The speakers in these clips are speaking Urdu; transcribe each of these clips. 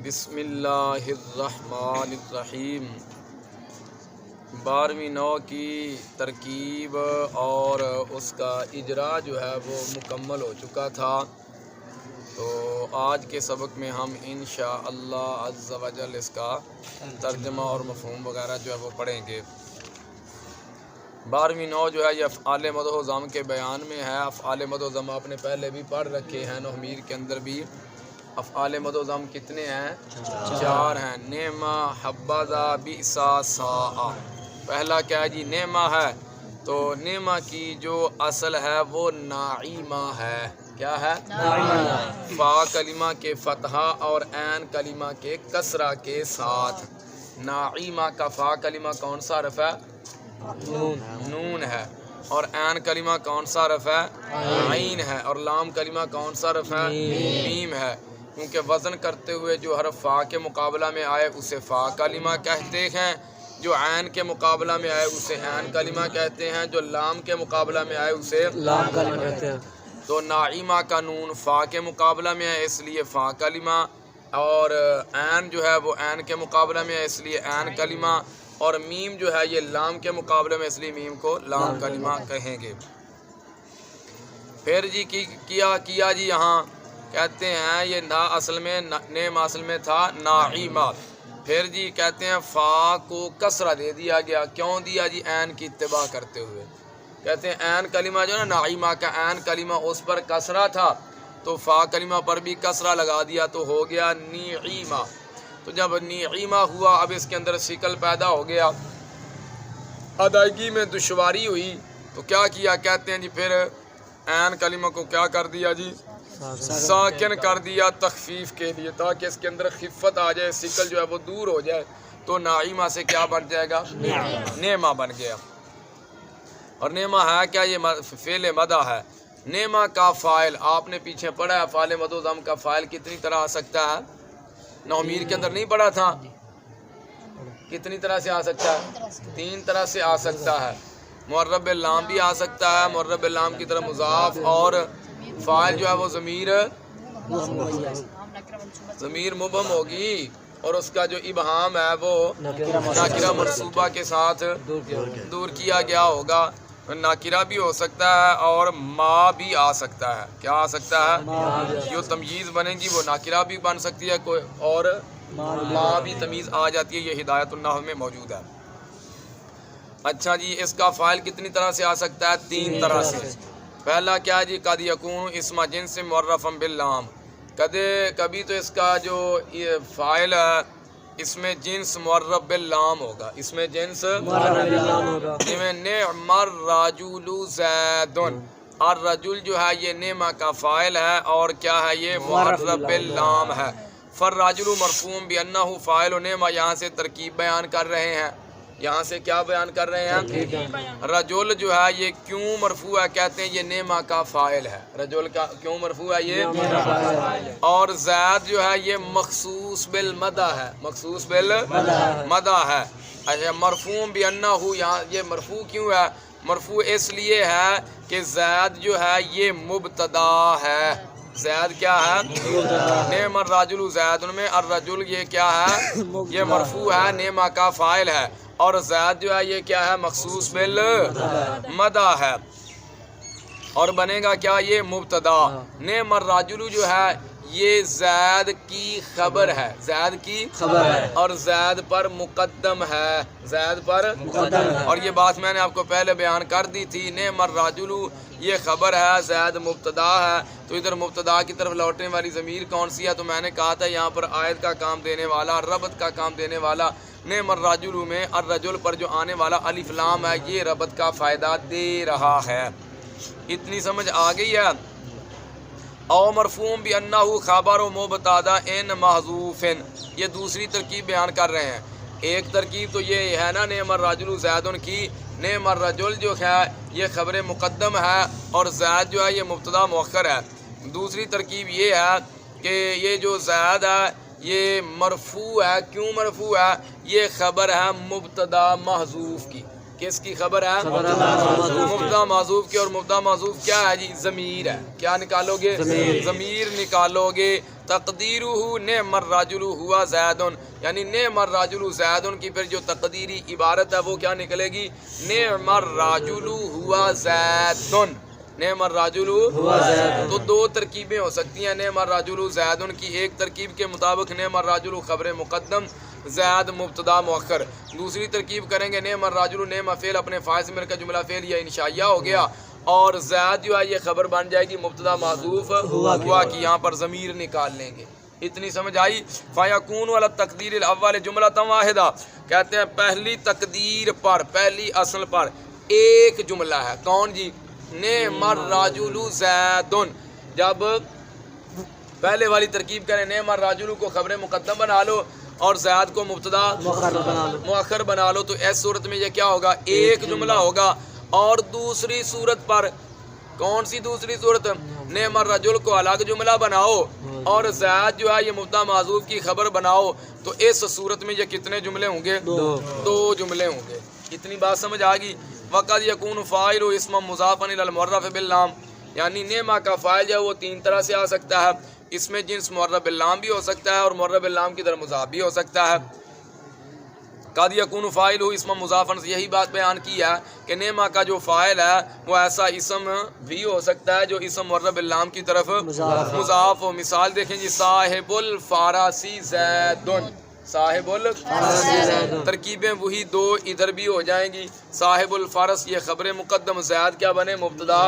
بسم اللہ الرحمن الرحیم۔ 12ویں نوع کی ترکیب اور اس کا اجرا جو ہے وہ مکمل ہو چکا تھا، تو آج کے سبق میں ہم انشاءاللہ عز و جل اس کا ترجمہ اور مفہوم وغیرہ جو ہے وہ پڑھیں گے۔ 12ویں نوع جو ہے یہ افعال مدح و ذم کے بیان میں ہے۔ افعال مدح و ذم آپ نے پہلے بھی پڑھ رکھے ہیں، نحو میر کے اندر بھی افعال مدح و ذم کتنے ہیں؟ 4 ہیں۔ نعمہ، حبذا، بئسا، ساء۔ پہلا کیا ہے جی؟ نعمہ ہے، تو نعمہ کی جو اصل ہے وہ نعیمہ ہے۔ کیا ہے؟ فا کلمہ کے فتحہ اور عین کلمہ کے کسرہ کے ساتھ۔ نعیمہ کا فا کلمہ کون سا حرف ہے؟ نون ہے، اور عین کلمہ کون سا حرف ہے؟ عین ہے، اور لام کلمہ کون سا حرف ہے؟ میم ہے، کیونکہ وزن کرتے ہوئے جو حرف فا کے مقابلہ میں آئے اسے فا کلمہ کہتے ہیں، جو عین کے مقابلہ میں آئے اسے عین کلمہ کہتے ہیں، جو لام کے مقابلہ میں آئے اسے لام کلمہ کہتے ہیں۔ تو نعیمہ کا نون فا کے مقابلہ میں ہے اس لیے فا کلمہ، اور عین جو ہے وہ عین کے مقابلہ میں ہے اس لیے عین کلمہ، اور میم جو ہے یہ لام کے مقابلے میں اس لیے میم کو لام کلمہ کہیں گے۔ پھر جی کیا جی یہاں کہتے ہیں یہ نا اصل میں نیم اصل میں تھا نعیمہ، پھر جی کہتے ہیں فا کو کسرہ دے دیا گیا۔ کیوں دیا جی؟ عین کی اتباع کرتے ہوئے۔ کہتے ہیں عین کلمہ جو ہے نا نعیمہ کا عین کلمہ اس پر کسرہ تھا، تو فا کلمہ پر بھی کسرہ لگا دیا تو ہو گیا نعیمہ۔ تو جب نعیمہ ہوا اب اس کے اندر شکل پیدا ہو گیا، ادائیگی میں دشواری ہوئی، تو کیا کیا؟ کہتے ہیں جی پھر عین کلمہ کو کیا کر دیا جی؟ ساکن کر دیا تخفیف کے لیے، تاکہ اس کے اندر خفت آ جائے، شکل جو ہے وہ دور ہو جائے، تو نعیمہ سے کیا بن جائے گا؟ نعمہ بن گیا۔ اور نعمہ ہے کیا؟ یہ فعل مدح ہے۔ نعمہ کا فاعل آپ نے پیچھے پڑھا ہے، افعال مدح و ذم کا فاعل کتنی طرح آ سکتا ہے؟ نحو میر کے اندر نہیں پڑھا تھا؟ کتنی طرح سے آ سکتا ہے؟ 3 طرح سے آ سکتا ہے۔ معرب باللام بھی آ سکتا ہے، معرب باللام کی طرف مضاف، اور فاعل جو ہے وہ ضمیر مبہم ہوگی، اور اس کا جو ابہام ہے وہ ناکرہ منصوبہ کے ساتھ دور کیا گیا ہوگا۔ ناکرہ بھی ہو سکتا ہے اور ما بھی آ سکتا ہے۔ کیا آ سکتا ہے؟ جو تمییز بنے گی وہ ناکرہ بھی بن سکتی ہے کوئی، اور ما بھی تمیز آ جاتی ہے، یہ ہدایت النحو میں موجود ہے۔ اچھا جی، اس کا فاعل کتنی طرح سے آ سکتا ہے؟ 3 طرح سے۔ پہلا کیا جی؟ قد یکون اسم جنس معرفا باللام، کبھی تو اس کا جو فاعل ہے اس میں جنس معرب باللام ہوگا، اس میں جنس جویں نعم الرجل زید، الرجل جو ہے یہ نعمہ کا فاعل ہے، اور کیا ہے؟ یہ معرب باللام ہے۔ فالرجل مرفوع بانہ فاعل نعمہ، یہاں سے ترکیب بیان کر رہے ہیں، یہاں سے کیا بیان کر رہے ہیں؟ رجل جو ہے یہ کیوں مرفوع ہے؟ کہتے ہیں یہ نعمہ کا فاعل ہے۔ رجل کا کیوں مرفوع ہے یہ؟ اور زید جو ہے یہ مخصوص بالمدح ہے، مخصوص بالمدح ہے۔ اچھا، مرفوع بانہ، یہاں یہ مرفوع کیوں ہے؟ مرفوع اس لیے ہے کہ زید جو ہے یہ مبتدا ہے۔ زید کیا ہے؟ نعم الرجل زید میں الرجل یہ کیا ہے؟ یہ مرفوع ہے، نعمہ کا فاعل ہے، اور زید جو ہے یہ کیا ہے؟ مخصوص بالمدح ہے، اور بنے گا کیا؟ یہ مبتدا۔ نعم الرجل جو ہے یہ زید کی خبر ہے، زید کی خبر ہے، اور زید پر مقدم ہے، زید پر مقدم ہے، اور یہ بات میں نے آپ کو پہلے بیان کر دی تھی۔ نعم الرجل یہ خبر ہے، زید مبتدا ہے، تو ادھر مبتدا کی طرف لوٹنے والی ضمیر کون سی ہے؟ تو میں نے کہا تھا یہاں پر عائد کا کام دینے والا، ربط کا کام دینے والا نعم الرجل میں الرجل پر جو آنے والا الف لام ہے یہ ربط کا فائدہ دے رہا ہے۔ اتنی سمجھ آ گئی ہے؟ او مرفوع بانہ خبر و مبتدا ان محذوف، یہ دوسری ترکیب بیان کر رہے ہیں۔ ایک ترکیب تو یہ ہے نا نعم الرجل زید کی، نعم الرجل جو ہے یہ خبر مقدم ہے، اور زید جو ہے یہ مبتدا مؤخر ہے۔ دوسری ترکیب یہ ہے کہ یہ جو زید ہے یہ مرفوع ہے۔ کیوں مرفوع ہے؟ یہ خبر ہے مبتدا محذوف کی۔ کس کی خبر ہے؟ مبتدا محذوف کی، اور مبتدا محذوف کیا ہے جی؟ ضمیر ہے۔ کیا نکالو گے؟ ضمیر نکالو گے تقدیرہ نعم الرجل ہوا زیدن، یعنی نعم الرجل زیدن کی پھر جو تقدیری عبارت ہے وہ کیا نکلے گی؟ نعم الرجل ہوا زیدن، نعم الرجل ہوا زیدن۔ تو دو ترکیبیں ہو سکتی ہیں نعم الرجل زیدن کی، ایک ترکیب کے مطابق نعم الرجل خبر مقدم زید مبتدا مؤخر، دوسری ترکیب کریں گے نعم الرجل نعم فعل اپنے فاعل سے مل کر جملہ فعل یا انشائیہ ہو گیا، اور زید جو ہے یہ خبر بن جائے گی مبتدا محذوف ہوا کی، یہاں پر ضمیر نکال لیں گے۔ اتنی سمجھ آئی؟ فَيَكُونُ عَلَى التَّقْدِيرِ الْأَوَّلِ جُمْلَةً وَاحِدَةً، کہتے ہیں پہلی تقدیر پر، پہلی اصل پر ایک جملہ ہے، کون جی؟ نعم الرجل زیدن۔ جب پہلے والی ترکیب کریں نعم الرجل کو خبر مقدم بنا لو اور زید کو مبتدا مؤخر بنا لو، تو اس صورت میں یہ کیا ہوگا؟ ایک جملہ ہوگا۔ اور دوسری صورت پر، کون سی دوسری صورت؟ نعم الرجل کو الگ جملہ بناؤ اور زید جو ہے یہ مبتدا محذوف کی خبر بناؤ، تو اس صورت میں یہ کتنے جملے ہوں گے؟ دو جملے ہوں گے۔ اتنی بات سمجھ آ گئی؟ وقد یکون فاعل اسم مضافا الی المعرف باللام، یعنی نعمہ کا فاعل جو ہے وہ تین طرح سے آ سکتا ہے، اس میں جنس معرف باللام بھی ہو سکتا ہے اور معرف باللام کی طرف مضاف بھی ہو سکتا ہے۔ قد یکون فاعل اسم مضافا، یہی بات بیان کی ہے کہ نعمہ کا جو فاعل ہے وہ ایسا اسم بھی ہو سکتا ہے جو اسم معرف باللام کی طرف مضاف ہو۔ مثال دیکھیں جی، صاحب الفارسی زیدن، صاحب الفارس، ترکیبیں وہی دو ادھر بھی ہو جائیں گی، صاحب الفارس یہ خبر مقدم، زید کیا بنے؟ مبتدا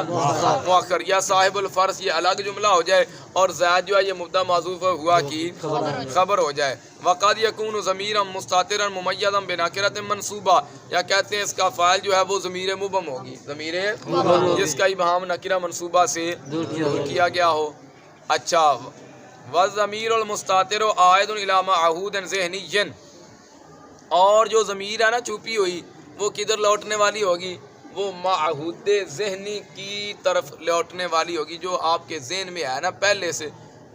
مؤخر، یا صاحب الفارس یہ الگ جملہ ہو جائے اور زید جو ہے یہ مبتدا محذوف ہوا کی خبر ہو جائے۔ وقد یکون ضمیرا مستترا ممیزا بنکرۃ منصوبہ، یا کہتے ہیں اس کا فاعل جو ہے وہ ضمیر مبہم ہوگی، ضمیر جس کا ابہام نکرہ منصوبہ سے دور کیا گیا ہو۔ اچھا، وَالضَّمِيرُ الْمُسْتَتِرُ عَائِدٌ إِلَىٰ مَعْهُودٍ ذِهْنِيٍّ، اور جو ضمیر ہے نا چھپی ہوئی وہ کدھر لوٹنے والی ہوگی؟ وہ معہود ذہنی کی طرف لوٹنے والی ہوگی، جو آپ کے ذہن میں ہے نا پہلے سے،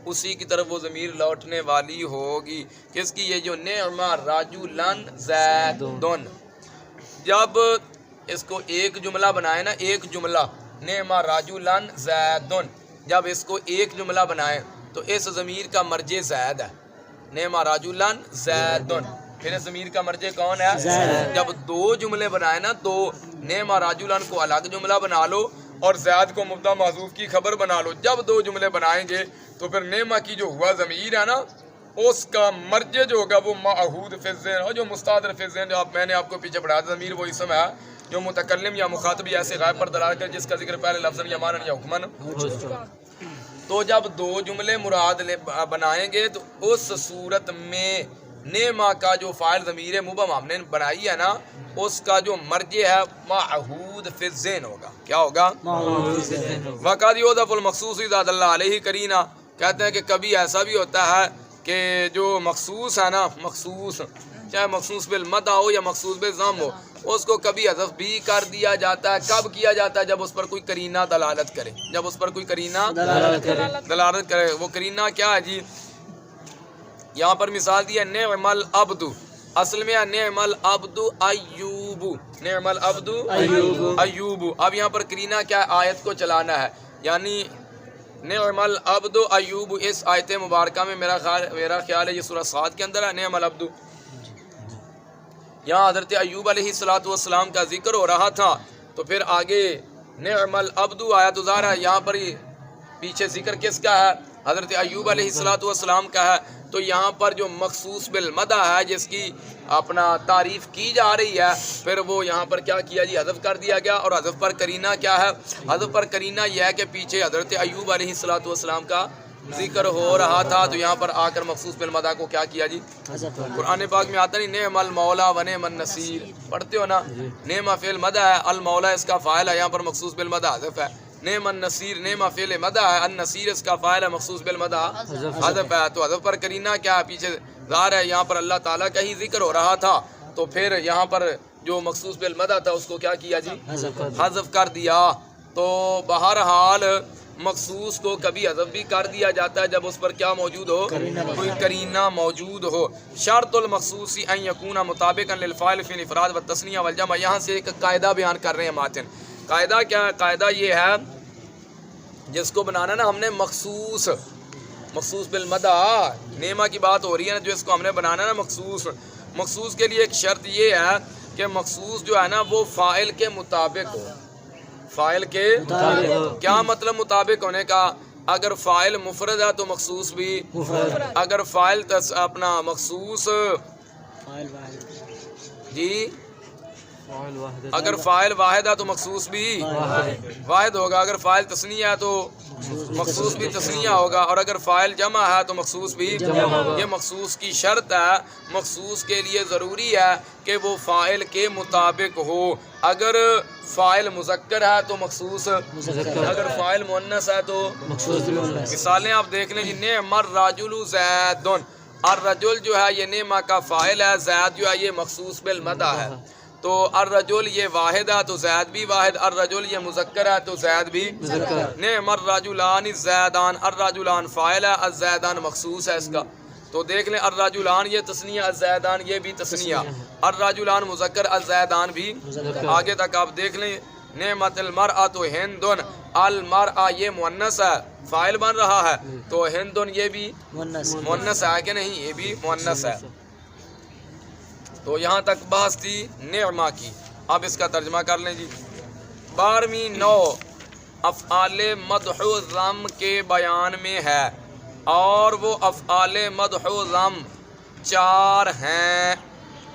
اسی کی طرف وہ ضمیر لوٹنے والی ہوگی۔ کس کی؟ یہ جو نعم رجلن زیدن، جب اس کو ایک جملہ بنائے نا، ایک جملہ نعم رجلن زیدن، جب اس کو ایک جملہ بنائے تو اس ضمیر کا مرجع زید ہے، نعم رجلن زیدن، پھر اس ضمیر کا مرجع کون ہے؟ جب دو جملے بنائے نا، تو نعم رجلن کو الگ جملہ بنا لو اور زید کو مبتدا محذوف کی خبر بنا لو۔ جب دو جملے بنائیں گے تو پھر نعمہ کی جو ہوا ضمیر ہے نا، اس کا مرجع جو ہوگا وہ معہود فی الذہن، اور جو مستتر فی الذہن، جو میں نے آپ کو پیچھے پڑھایا ضمیر وہ اسم ہے جو متکلم یا مخاطب یا ایسے غائب پر دلالت کرے جس کا ذکر پہلے لفظاً یا معنی یا حکماً۔ تو جب دو جملے مراد بنائیں گے تو اس صورت میں نعمہ کا جو فاعل ضمیر مبہم ہم نے بنائی ہے نا، اس کا جو مرجع ہے معہود فی الذہن ہوگا۔ کیا ہوگا؟ وقد یحذف المخصوص اذا دل علیہ قرینہ، کہتے ہیں کہ کبھی ایسا بھی ہوتا ہے کہ جو مخصوص ہے نا، مخصوص چاہے مخصوص بالمدح ہو یا مخصوص بالذم ہو، اس کو کبھی حذف بھی کر دیا جاتا ہے۔ کب کیا جاتا ہے؟ جب اس پر کوئی قرینہ دلالت کرے، جب اس پر کوئی قرینہ دلالت کرے۔ وہ قرینہ کیا ہے جی؟ یہاں پر مثال دی ہے نعم العبد، اصل میں ہے نعم العبد ایوب، نعم العبد ایوب۔ اب یہاں پر قرینہ کیا ہے؟ آیت کو چلانا ہے، یعنی نعم العبد ایوب اس آیت مبارکہ میں میرا خیال ہے یہ سورہ صاد کے اندر ہے، نعم العبد۔ یہاں حضرت ایوب علیہ السلام کا ذکر ہو رہا تھا، تو پھر آگے نعم العبد آیا تو ظاہر ہے یہاں پر پیچھے ذکر کس کا ہے؟ حضرت ایوب علیہ السلام کا ہے۔ تو یہاں پر جو مخصوص بالمدح ہے، جس کی اپنا تعریف کی جا رہی ہے، پھر وہ یہاں پر کیا کیا جی؟ حذف کر دیا گیا۔ اور حذف پر قرینہ کیا ہے؟ حذف پر قرینہ یہ ہے کہ پیچھے حضرت ایوب علیہ السلام کا ذکر ہو رہا تھا، تو یہاں پر آ کر مخصوص بالمدح کو کیا کیا جی؟ قرآن پاک میں آتا نہیں نعم المولا و نعم النصیر، پڑھتے ہو نا؟ نعم فعل مدح ہے، المولا اس کا فاعل ہے، یہاں پر مخصوص بالمدح حذف ہے۔ نعم النصیر، نعم فعل مدح ہے، النصیر اس کا فاعل ہے، مخصوص بالمدح حذف ہے۔ تو حذف پر قرینہ کیا ہے؟ پیچھے ظاہر ہے یہاں پر اللہ تعالیٰ کا ہی ذکر ہو رہا تھا، تو پھر یہاں پر جو مخصوص بالمدح تھا اس کو کیا کیا جی؟ حذف کر دیا۔ تو بہرحال مخصوص کو کبھی حذف بھی کر دیا جاتا ہے جب اس پر کیا موجود ہو؟ کوئی قرینہ موجود ہو۔ شرط المخصوص ان یکون مطابقا للفاعل فی الافراد والتثنیہ والجمع، یہاں سے ایک قاعدہ بیان کر رہے ہیں ماتن۔ قاعدہ کیا ہے؟ قاعدہ یہ ہے، جس کو بنانا نا ہم نے مخصوص بالمدہ نعمہ کی بات ہو رہی ہے نا، جو اس کو ہم نے بنانا ہے نا مخصوص. مخصوص کے لیے ایک شرط یہ ہے کہ مخصوص جو ہے نا وہ فاعل کے مطابق ہو. فاعل کے کیا مطلب مطابق ہونے کا؟ اگر فاعل مفرد ہے تو مخصوص بھی اگر فاعل اپنا مخصوص جی اگر فاعل واحد ہے تو مخصوص بھی واحد ہوگا. اگر فاعل تثنیہ ہے تو مخصوص بھی تثنیہ ہوگا. اور اگر فاعل جمع ہے تو مخصوص بھی یہ مخصوص کی شرط ہے. مخصوص کے لیے ضروری ہے کہ وہ فاعل کے مطابق ہو. اگر فاعل مذکر ہے تو مخصوص، اگر فاعل مؤنث ہے تو مثالیں آپ دیکھ لیں جی. نعم الرجل زید، الرجل جو ہے یہ نعمہ کا فاعل ہے، زید جو ہے یہ مخصوص بالمدہ ہے. تو الرجل یہ واحد ہے تو زید بھی واحد، الرجل یہ مذکر ہے تو زید بھی نعم الرجلان الزیدان، الرجلان فاعل ہے، الزیدان مخصوص ہے اس کا. تو دیکھ لیں الرجلان یہ تثنیہ، الزیدان یہ بھی تثنیہ، الرجلان مذکر، الزیدان بھی. آگے تک آپ دیکھ لیں نعمت المرأۃ ہندن، المرأہ یہ مؤنث ہے فاعل بن رہا ہے تو ہندن یہ بھی مؤنث ہے کہ نہیں؟ یہ بھی مؤنث ہے. تو یہاں تک بحث تھی نعمہ کی. اب اس کا ترجمہ کر لیں جی. 12ویں نو افعال مدح و ذم کے بیان میں ہے، اور وہ افعال مدح و ذم 4 ہیں.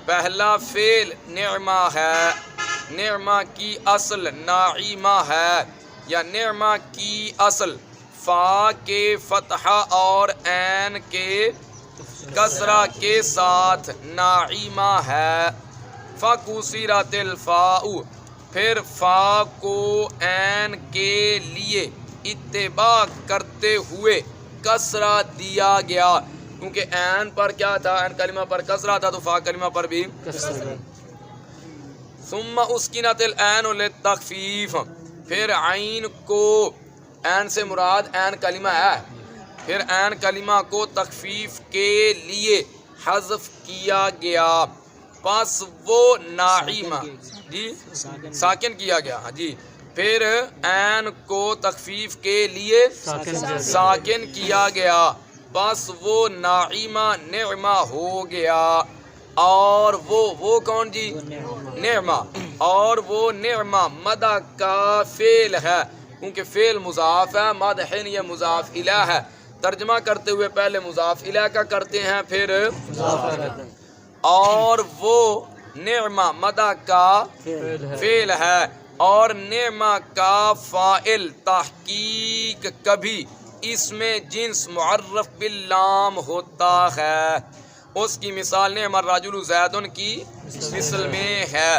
پہلا فعل نعمہ ہے. نعمہ کی اصل نعیمہ ہے، یا نعمہ کی اصل فا کے فتحہ اور عین کے کسرہ کے ساتھ نعیمہ ہے. فَكُسِرَتِ الْفَاءُ، پھر فا کو عین کے لیے اتباع کرتے ہوئے کسرہ دیا گیا، کیونکہ عین پر کیا تھا؟ عین کلمہ پر کسرہ تھا تو فا کلمہ پر بھی. ثم اسکنت العین للتخفیف، پھر عین کو، عین سے مراد عین کلمہ ہے، پھر عین کلمہ کو تخفیف کے لیے حذف کیا گیا. پس وہ نعیمہ جی ساکن کیا گیا. ہاں جی. پھر عین کو تخفیف کے لیے ساکن کیا گیا، بس وہ نعیمہ نعمہ ہو گیا. اور وہ کون جی؟ نعمہ. اور وہ نعمہ مدح کا فعل ہے، کیونکہ فعل مضاف ہے، مدحن یہ مضاف الیہ ہے. ترجمہ کرتے ہوئے پہلے مضاف الیہ کا کرتے ہیں پھر اور وہ نعمہ مدح کا فعل ہے، اور نعمہ کا فاعل تحقیق کبھی اس میں جنس معرف باللام ہوتا ہے. اس کی مثال نعم الرجل زیدن کی مثل میں ہے.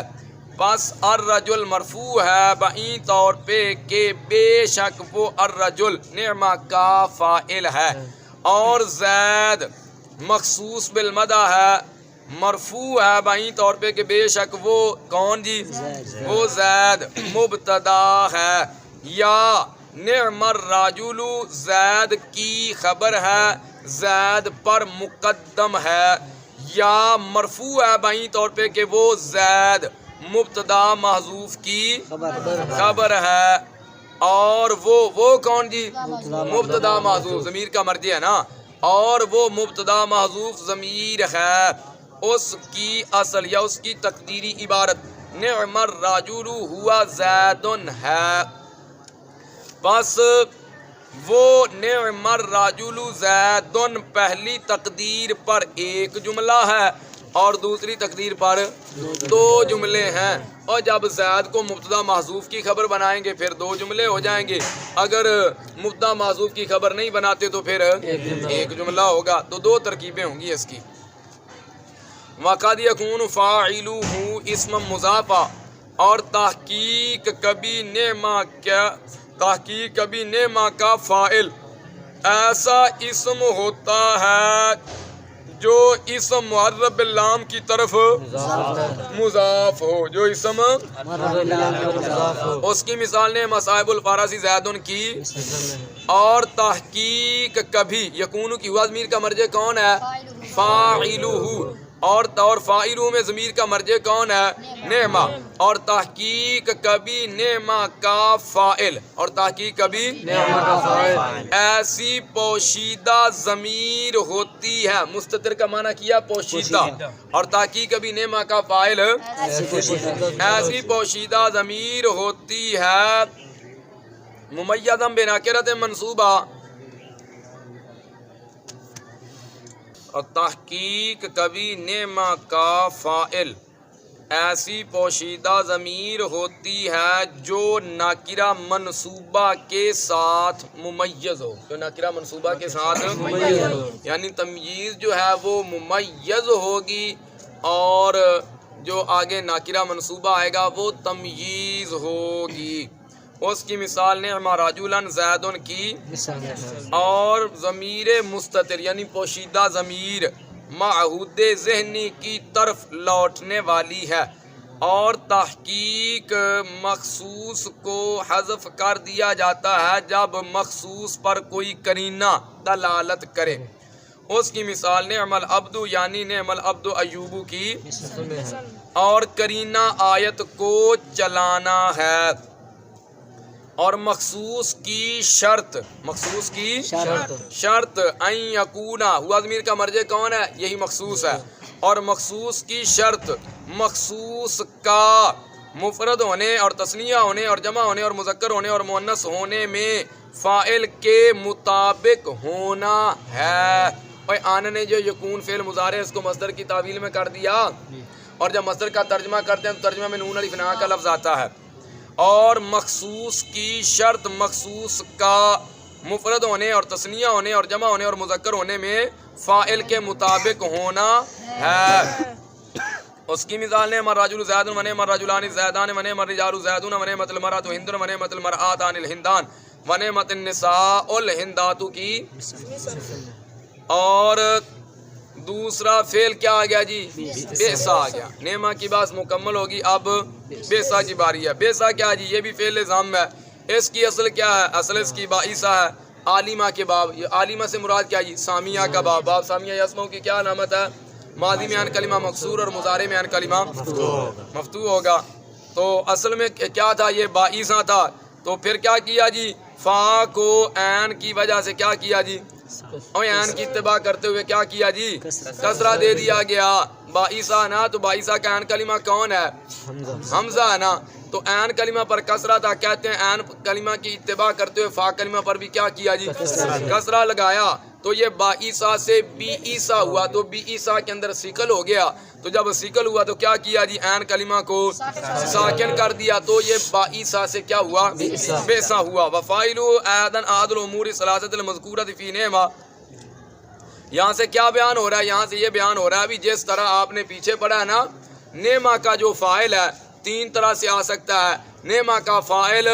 پس الرجل مرفوع ہے بعین طور پہ کہ بے شک وہ الرجل نعمہ کا فاعل ہے، اور زید مخصوص بالمدح ہے، مرفوع ہے بعین طور پہ کہ بے شک وہ کون جی؟ وہ زید مبتدا ہے. یا نعم الرجل زید کی خبر ہے، زید پر مقدم ہے. یا مرفوع ہے بعین طور پہ کہ وہ زید مبتدا محذوف کی خبر ہے. اور وہ کون جی؟ مبتدا محذوف ضمیر کا مرجع ہے نا. اور وہ مبتدا محذوف ضمیر ہے، اس کی اصل یا اس کی تقدیری عبارت نعم الرجل ہوا زیدن ہے. بس وہ نعم الرجل زیدن پہلی تقدیر پر ایک جملہ ہے اور دوسری تقدیر پر 2 جملے ہیں. اور جب زید کو مبتدا محذوف کی خبر بنائیں گے پھر 2 جملے ہو جائیں گے. اگر مبتدا محذوف کی خبر نہیں بناتے تو پھر ایک جملہ ہوگا. تو 2 ترکیبیں ہوں گی اس کی. وَقَدْ يَكُونُ فَاعِلُهُ اسم مضافہ، اور تحقیق کبھی نعمہ کا فاعل ایسا اسم ہوتا ہے جو اسم معرف باللام کی طرف مضاف ہو، جو اسم اس کی مثال نے مصائب الفارسی زیدن کی. اور تحقیق کبھی یکون کی ہوا ضمیر کا مرجع کون ہے؟ فاعلہ. اور فاعلوں میں ضمیر کا مرجع کون ہے؟ نعمہ. اور تحقیق کبھی نعمہ کا فاعل، اور تحقیق کبھی نعمہ کا فاعل. ایسی پوشیدہ ضمیر ہوتی ہے. مستتر کا معنی کیا پوشیدہ، اور تحقیق کبھی نعمہ کا فاعل ایسی پوشیدہ ضمیر ہوتی ہے ممیزا بناکرۃ منصوبہ. اور تحقیق کبھی نعمہ کا فاعل ایسی پوشیدہ ضمیر ہوتی ہے جو ناکرہ منصوبہ کے ساتھ ممیز ہو. جو ناکرہ منصوبہ کے ساتھ یعنی تمییز جو ہے وہ ممیز ہوگی، اور جو آگے ناکرہ منصوبہ آئے گا وہ تمییز ہوگی. اس کی مثال نعم رجلا زید کی، اور ضمیر مستتر یعنی پوشیدہ ضمیر معہود ذہنی کی طرف لوٹنے والی ہے. اور تحقیق مخصوص کو حذف کر دیا جاتا ہے جب مخصوص پر کوئی قرینہ دلالت کرے. اس کی مثال نعم العبد یعنی نعم العبد ایوب کی، اور قرینہ آیت کو چلانا ہے. اور مخصوص کی شرط ان یکونا ہوا ضمیر کا مرجع کون ہے؟ یہی مخصوص ہے. اور مخصوص کی شرط مخصوص کا مفرد ہونے اور تثنیہ ہونے اور جمع ہونے اور مذکر ہونے اور مؤنث ہونے میں فاعل کے مطابق ہونا ہے. اور آن نے جو یکون فعل مضارع اس کو مصدر کی تعویل میں کر دیا، اور جب مصدر کا ترجمہ کرتے ہیں تو ترجمہ میں نون الف نا کا لفظ آتا ہے. اور مخصوص کی شرط مخصوص کا مفرد ہونے اور تثنیہ ہونے اور جمع ہونے اور مذکر ہونے میں فاعل کے مطابق ہونا ہے. اس کی مثال نے الرجل زید و نعم الرجلان زیدان و نعم الرجال زیدون و نعمت المرأة ہند و نعمت المرآتان الہندان و نعمت النساء الہندات کی. اور دوسرا فعل کیا آ گیا جی؟ بیسا آ گیا. نعمہ کی بات مکمل ہوگی، اب بیسا کی باری ہے. بیسا کیا جی؟ یہ بھی فعل ضم ہے. اس کی اصل کیا ہے؟ اصل اس کی باعثہ ہے عالمہ کے باب. عالمہ سے مراد کیا جی؟ سامیہ کا باب. باب سامیہ یسمعو کی کیا علامت ہے؟ ماضی میں ان کلمہ مکسور اور مضارع میں ان کلمہ مفتوح ہوگا. تو اصل میں کیا تھا؟ یہ باعثہ تھا. تو پھر کیا کیا جی؟ فا کو عین کی وجہ سے کیا کیا جی؟ اور عین کی اتباع کرتے ہوئے کیا کیا جی؟ کسرہ دے دیا گیا. باعثہ نا، تو باعثہ کا عین کلمہ کون ہے؟ حمزہ ہے نا. تو عین کلمہ پر کسرہ تھا، کہتے ہیں عین کلمہ کی اتباع کرتے ہوئے فا کلمہ پر بھی کیا کیا جی؟ کسرہ لگایا. تو یہ باعثہ سے بی عیسیٰ ہوا، تو بی عیسیٰ کے اندر سکل ہو گیا. تو جب سکل ہوا تو کیا کیا جی؟ عین کلمہ کو ساکن کر دیا. تو یہ باعثہ سے کیا ہوا؟ بیسا ہوا. وفائلو ایدن عاد الامور ثلاثۃ المذکورۃ فی نعمہ. یہاں سے کیا بیان ہو رہا ہے؟ یہاں سے یہ بیان ہو رہا ہے ابھی جس طرح آپ نے پیچھے پڑھا ہے نا، نعمہ کا جو فاعل ہے تین طرح سے آ سکتا ہے. نعمہ کا فاعل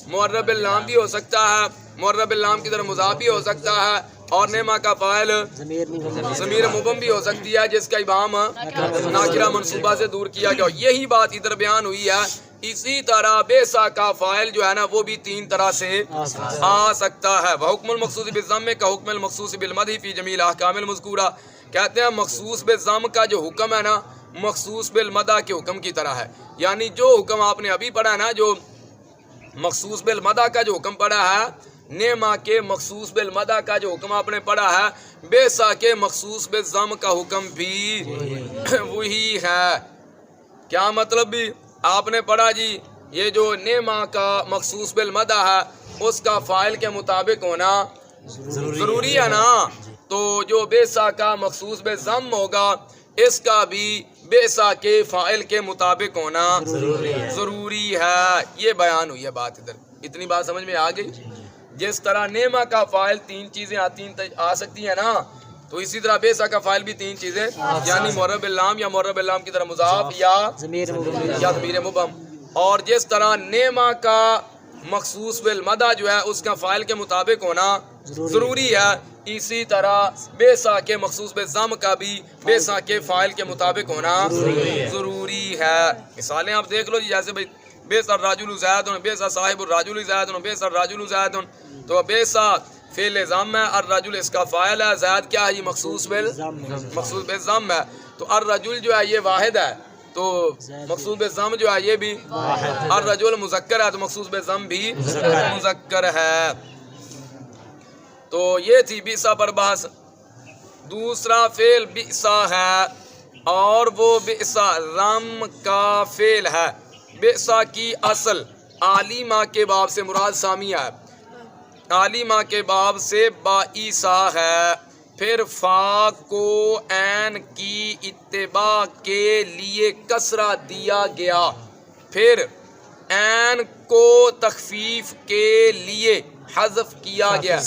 معرب اللام بھی ہو سکتا ہے، معرب اللام کی طرح مضاف بھی ہو سکتا ہے، اور نعمہ کا فاعل ضمیر مبہم بھی ہو سکتی ہے جس کا ابہام ناکرہ منصوبہ سے دور کیا گیا. یہی بات ادھر بیان ہوئی ہے. اسی طرح بیسا کا فاعل جو ہے نا وہ بھی تین طرح سے آ سکتا ہے. وحکم المخصوص بالضم کا حکم المخصوص بالمدح فی جمیع الاحکام المذکورہ. کہتے ہیں مخصوص بالضم کا جو حکم ہے نا مخصوص بالمدح کے حکم کی طرح ہے. یعنی جو حکم آپ نے ابھی پڑھا ہے نا، جو مخصوص بالمدح کا جو حکم پڑھا ہے، نعمہ کے مخصوص بالمدح کا جو حکم آپ نے پڑھا ہے، بیسا کے مخصوص بالضم کا حکم بھی وہی ہے. کیا مطلب بھی آپ نے پڑھا جی؟ یہ جو نعمہ کا مخصوص بالمدح ہے اس کا فاعل کے مطابق ہونا ضروری ہے نا. تو جو بیسا کا مخصوص بالضم ہوگا اس کا بھی بیسا کے فاعل کے مطابق ہونا ضروری ہے. یہ بیان ہوئی ہے بات. ادھر اتنی بات سمجھ میں آ گئی؟ جس طرح نعمہ کا فاعل تین چیزیں آ سکتی ہیں نا، تو اسی طرح بیسا کا فاعل بھی تین چیزیں، یعنی معرب اللام یا معرب اللام کی طرح مضاف یا ضمیر مبہم. اور جس طرح نعمہ کا مخصوص بالمدح جو ہے اس کا فاعل کے مطابق ہونا ضروری ہے، اسی طرح بیسا کے مخصوص بالضم کا بھی بیسا کے فاعل کے مطابق ہونا ضروری ہے. مثالیں آپ دیکھ لو جی، جیسے بھائی بیسا الرجل زید، بیسا صاحب الرجل زید، بیسا الرجل زید. تو بیسا فعل ضم ہے، الرجل اس کا فاعل ہے، زید کیا ہے یہ مخصوص بالضم ہے، تو الرجل جو ہے یہ واحد ہے، تو مخصوص بالضم جو ہے یہ بھی الرجل مذکر ہے، تو مخصوص بالضم بھی مذکر ہے۔ تو یہ تھی بئسا پر بحث۔ دوسرا فعل بئسا ہے اور وہ بئسا رم کا فعل ہے۔ بئسا کی اصل عالیمہ کے باب سے مراد سامیہ ہے، عالیمہ کے باب سے بائیسا ہے، پھر فا کو عین کی اتباع کے لیے کسرہ دیا گیا، پھر عین کو تخفیف کے لیے حذف کیا گیا،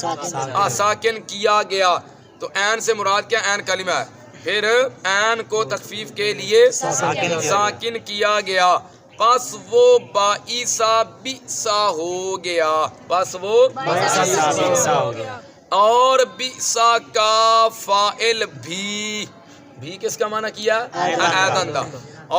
ساکن کیا گیا، تو عین سے مراد کیا؟ عین کلمہ ہے، پھر عین کو تخفیف کے لیے ساکن کیا گیا، پس وہ بائیسا بئسا ہو گیا، پس وہ بئسا ہو گیا۔ اور بئسا کا فاعل بھی کس کا معنی کیا؟ ایدندہ،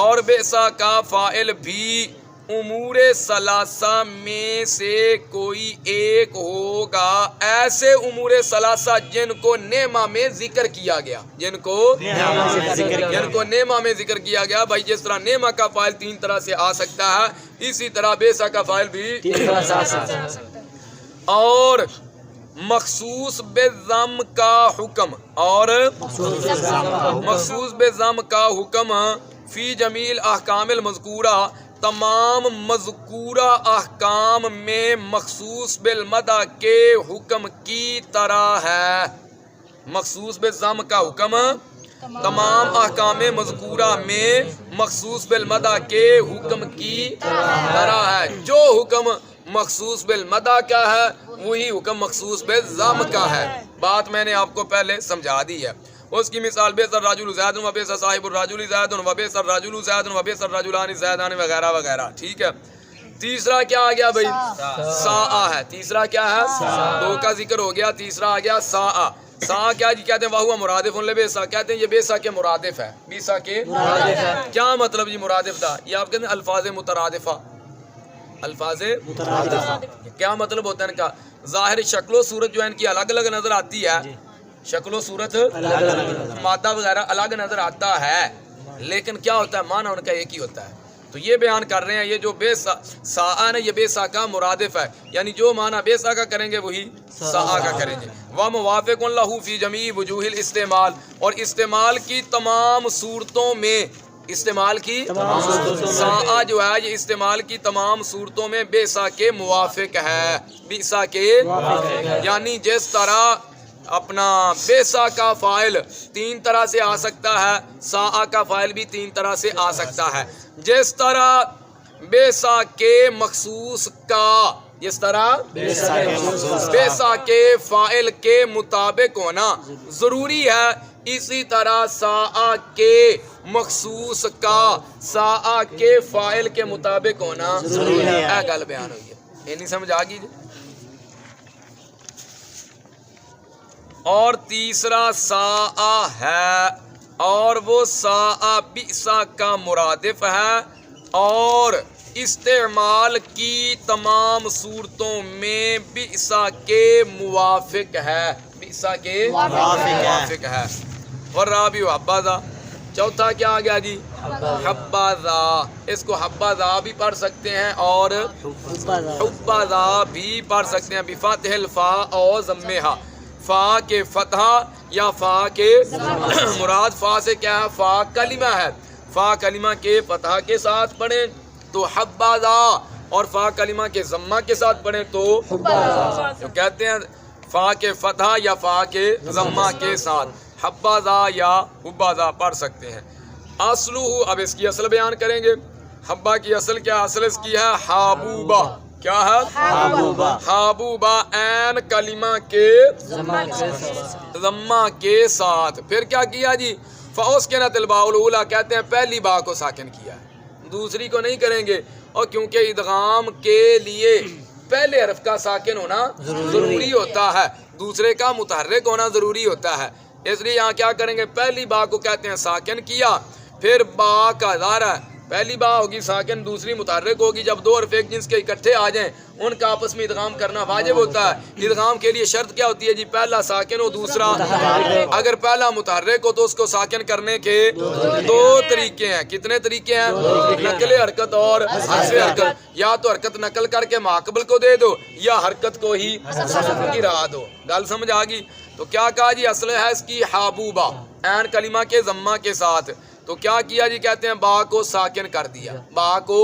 اور بئسا کا فاعل بھی امور ثلاثہ میں سے کوئی ایک ہوگا، ایسے امور ثلاثہ جن کو نعمہ میں ذکر کیا گیا، جن کو نعمہ میں ذکر کیا گیا۔ بھائی جس طرح نعمہ کا فاعل تین طرح سے آ سکتا ہے، اسی طرح بئسا کا فاعل بھی تین طرح سے آ سکتا ہے۔ اور مخصوص بالضم کا حکم، اور مخصوص بالضم کا حکم فی جمیل احکام المذکورہ، تمام مذکورہ احکام میں مخصوص بالمدہ کے حکم کی طرح ہے۔ مخصوص بالضم کا حکم تمام احکام مذکورہ میں مخصوص بالمدہ کے حکم کی طرح ہے۔ جو حکم مخصوص بالمدہ کا ہے وہی حکم مخصوص بالضم کا ہے۔ بات میں نے آپ کو پہلے سمجھا دی ہے۔ اس کی مثال بئس الرجل زید و بئس صاحب الرجل زید و بئس الرجل زید و بئس الرجلان زیدان وغیرہ وغیرہ، ٹھیک ہے۔ تیسرا کیا آ گیا بھائی؟ ساء ہے۔ تیسرا کیا ہے؟ دو کا ذکر ہو گیا، تیسرا آ گیا ساء۔ ساء کیا جی کہتے ہیں؟ واہوا مرادف لبئسا، کہتے ہیں یہ بئسا کے مرادف ہے، بئسا کے کیا مطلب جی مرادف تھا؟ یہ آپ کہتے ہیں الفاظ مترادفہ، الفاظ کیا مطلب ہوتا ہے ان کا؟ ظاہر شکل و صورت جو ہے ان کی الگ الگ نظر آتی ہے، شکل و صورت مادہ وغیرہ الگ نظر آتا ہے، لیکن کیا ہوتا ہے؟ معنی ان کا ایک ہی ہوتا ہے۔ تو یہ بیان کر رہے ہیں یہ جو ساء ہے یہ بئسا کا مرادف ہے، یعنی جو معنی بئسا کا کریں گے وہی ساء کا کریں گے۔ وَمُوَافِقٌ لَهُ فِي جَمِيعِ وُجُوهِ الاستعمال، اور استعمال کی تمام صورتوں میں، استعمال کی ساء جو ہے یہ استعمال کی تمام صورتوں میں بئسا کے موافق ہے، بئسا کے، یعنی جس طرح اپنا بئسا کا فاعل تین طرح سے آ سکتا ہے، ساء کا فاعل بھی تین طرح سے آ سکتا ہے۔ جس طرح بئسا کے مخصوص کا، جس طرح بئسا کے فاعل کے مطابق ہونا ضروری ہے، اسی طرح ساء کے مخصوص کا ساء کے فاعل کے مطابق ہونا ضروری ہے۔ اے گل بیان ہوئی ہے، یہ نہیں سمجھ آ گئی جی؟ اور تیسرا ساء ہے، اور وہ ساء بئسا کا مرادف ہے، اور استعمال کی تمام صورتوں میں بئسا کے موافق ہے، بئسا کے موافق ہے۔ والرابع حبذا، چوتھا کیا آ گیا جی؟ حبذا، اس کو حبذا بھی پڑھ سکتے ہیں اور حبذا بھی پڑھ سکتے ہیں، بفتح الفاء اور ضمہا، فا کے فتحہ یا فا کے مراد فا سے کیا ہے؟ فا کلمہ ہے، فا کلمہ کے فتحہ کے ساتھ پڑھیں تو حبذا، اور فا کلمہ کے ضمہ کے ساتھ پڑھیں تو حبذا، تو کہتے ہیں فا کے فتحہ یا فا کے ضمہ کے ساتھ حبذا یا حبذا پڑھ سکتے ہیں۔ اصلہ، اب اس کی اصل بیان کریں گے۔ حبہ کی اصل کیا؟ اصل اس کی ہے حابوبہ، کیا ہے؟ حابوبہ، عین کلمہ کے ضمہ کے ساتھ، پھر کیا کیا جی؟ فَأُسْكِنَتِ الْبَاءُ الْأُولَىٰ، کہتے ہیں پہلی با کو ساکن کیا ہے، دوسری کو نہیں کریں گے، اور کیونکہ ادغام کے لیے پہلے حرف کا ساکن ہونا ضروری ہوتا ہے، دوسرے کا متحرک ہونا ضروری ہوتا ہے، اس لیے یہاں کیا کریں گے؟ پہلی با کو کہتے ہیں ساکن کیا، پھر با کا ادارہ، پہلی با ہوگی ساکن، دوسری متحرک ہوگی، جب دو حرف ایک جنس کے اکٹھے آ جائیں ان کا آپس میں ادغام کرنا واجب ہوتا ہے۔ ادغام کے لیے شرط کیا ہوتی ہے جی؟ پہلا ساکن ہو، دوسرا اگر پہلا متحرک ہو تو اس کو ساکن کرنے کے دو طریقے ہیں۔ کتنے طریقے ہیں؟ نقل حرکت اور حذف حرکت۔ یا تو حرکت نقل کر کے ماقبل کو دے دو یا حرکت کو ہی گرا دو۔ گل سمجھ آ گئی؟ تو کیا کہا جی؟ اصل ہے اس کی حابوبہ، عین کلمہ کے ضمہ کے ساتھ۔ تو کیا کیا جی؟ کہتے ہیں با کو ساکن کر دیا، با کو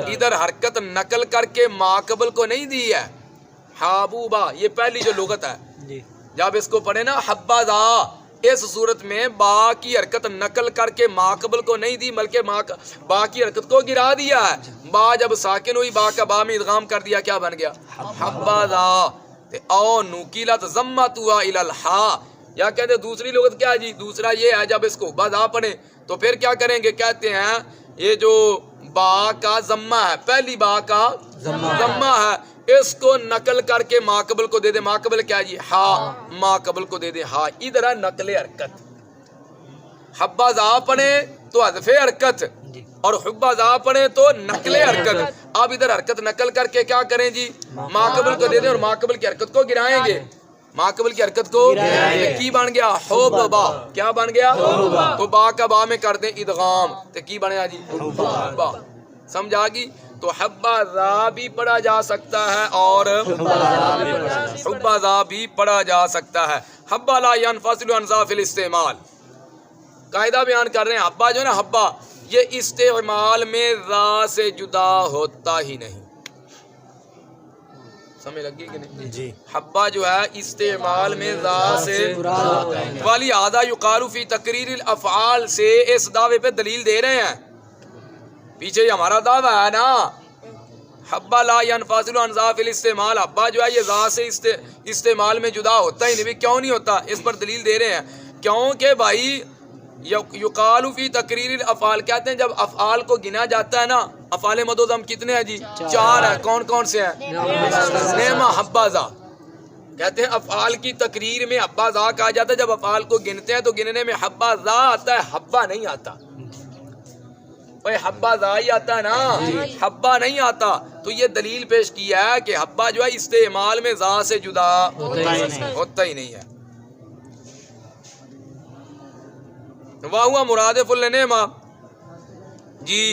ادھر حرکت نقل کر کے ماقبل کو نہیں دی ہے۔ حابوبہ یہ پہلی جو لغت ہے، جب اس کو پڑھے نا حبذا، اس صورت میں با کی حرکت نقل کر کے ماقبل کو نہیں دی بلکہ با کی حرکت کو گرا دیا ہے۔ با جب ساکن ہوئی، با کا با میں ادغام کر دیا، کیا بن گیا؟ حبذا۔ او نقلت ضمتها الی الحاء، یا کہتے ہیں دوسری لغت کیا ہے جی؟ دوسرا یہ ہے جب اس کو بذا پڑھیں تو پھر کیا کریں گے؟ کہتے ہیں یہ جو با کا ضمہ ہے، پہلی با کا ضمہ ہے، اس کو نقل کر کے ماقبل کو دے دے۔ ماقبل کیا جی؟ ہا، ماقبل کو دے دے ہا۔ ادھر ہے نقل حرکت۔ حبذا پڑھے تو حذف حرکت اور حبذا پڑھے تو نقل حرکت۔ اب ادھر حرکت نقل کر کے کیا کریں جی؟ ماقبل کو دے دیں اور ماقبل کی حرکت کو گرائیں گے۔ ماقبل کی حرکت کو کی بن گیا؟ حببا۔ کیا بن گیا؟ تو با کا با میں کر دیں ادغام تو کی بنیا جی؟ حبا۔ سمجھ آ گئی؟ تو حبذا بھی پڑھا جا سکتا ہے اور حبذا بھی پڑھا جا سکتا ہے۔ حبا لا ينفصل عن ذا فی الاستعمال، قاعدہ بیان کر رہے ہیں۔ حبا جو ہے نا، حبا یہ استعمال میں ذا سے جدا ہوتا ہی نہیں۔ سمجھ لگی کہ نہیں جی؟ حبا جو ہے استعمال میں ذا سے والی آدھا یقال فی تقریر الافعال سے اس دعوے پہ دلیل دے رہے ہیں۔ پیچھے ہمارا دعویٰ ہے نا، حبا لا ينفصل عن ذا فی الاستعمال، حبا جو ہے یہ ذا سے استعمال میں جدا ہوتا ہی نہیں۔ کیوں نہیں ہوتا؟ اس پر دلیل دے رہے ہیں۔ کیونکہ بھائی یقال فی تقریر الافعال، کہتے ہیں جب افعال کو گنا جاتا ہے نا، افعال مد و ضم کتنے ہیں جی؟ 4 ہیں۔ کون کون سے ہیں؟ نعمہ، حبذا۔ کہتے ہیں افعال کی تقریر میں حبذا کہا جاتا ہے۔ جب افعال کو گنتے ہیں تو گننے میں حبذا آتا ہے، حبا نہیں آتا۔ بھائی حبذا ہی آتا ہے نا، حبا نہیں آتا۔ تو یہ دلیل پیش کیا ہے کہ حبا جو ہے استعمال میں ذا سے جدا ہوتا ہی نہیں ہے۔ واہوا مرادف لنعمہ، جی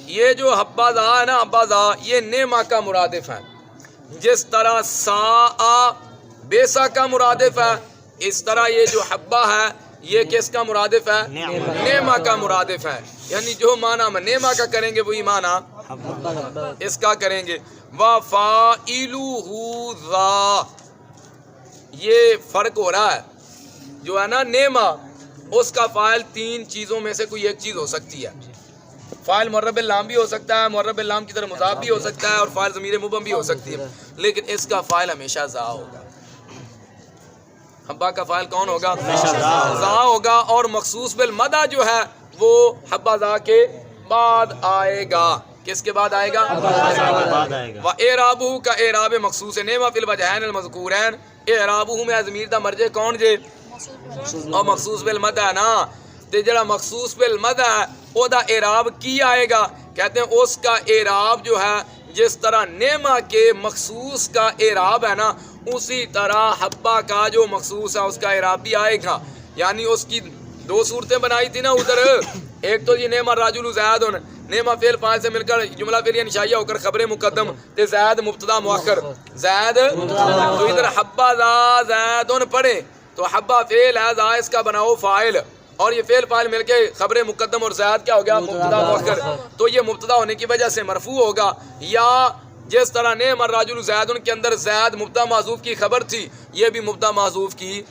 یہ جو حبذا ہے نا، حبذا یہ نعمہ کا مرادف ہے۔ جس طرح سا بیسا کا مرادف ہے، اس طرح یہ جو حبا ہے یہ کس کا مرادف ہے؟ نعمہ کا مرادف ہے۔ یعنی جو معنی ہم نعمہ کا کریں گے وہی معنی اس کا کریں گے۔ وَفَائِلُهُ ذَا، یہ فرق ہو رہا ہے۔ جو ہے نا نعمہ، اس کا فاعل 3 چیزوں میں سے کوئی ایک چیز ہو سکتی ہے۔ فاعل معرب اللام بھی ہو سکتا ہے، معرب اللام کی طرح مضاف بھی ہو سکتا ہے، اور فاعل ضمیر مبہم بھی ہو سکتی ہے، لیکن اس کا فاعل ہمیشہ ذا ہوگا۔ حبا کا فاعل کون ہوگا؟ ذا ہوگا۔ اور مخصوص بالمدہ جو ہے وہ حبذا کے بعد آئے گا۔ کس کے بعد آئے گا؟ وَإِعْرَابُهُ کا اعراب مخصوص نعمہ فی الوجہین المذکورین۔ اعرابہ میں ضمیر دا مرجع کون جے؟ اور مخصوص بالمدہ نا، تے جڑا مخصوص بالمدہ ہے او دا اعراب کی آئے گا؟ کہتے ہیں اس کا اعراب جو ہے جس طرح نعمہ کے مخصوص کا اعراب ہے نا، اسی طرح حبا کا جو مخصوص ہے اس کا اعراب بھی آئے گا۔ یعنی اس کی 2 صورتیں بنائی تھی نا ادھر، ایک تو یہ نعمہ الرجل زید، نعمہ فعل فاعل سے مل کر جملہ فعلیہ انشائیہ ہو کر خبر مقدم، تے زید مبتدا مؤخر، زید تو ادھر حبا ذا زیدن پڑھے تو حبا فعل ہے، ذا اس کا بناؤ فاعل، اور یہ فعل فاعل مل کے خبر مقدم اور زید کیا ہو گیا؟ مبتدا مؤخر۔ تو یہ مبتدا ہونے کی وجہ سے مرفوع ہوگا۔ یا جس طرح نعم الرجل زیدن کے اندر زید مبتدا محذوف کی خبر تھی، یہ بھی مبتدا محذوف کی۔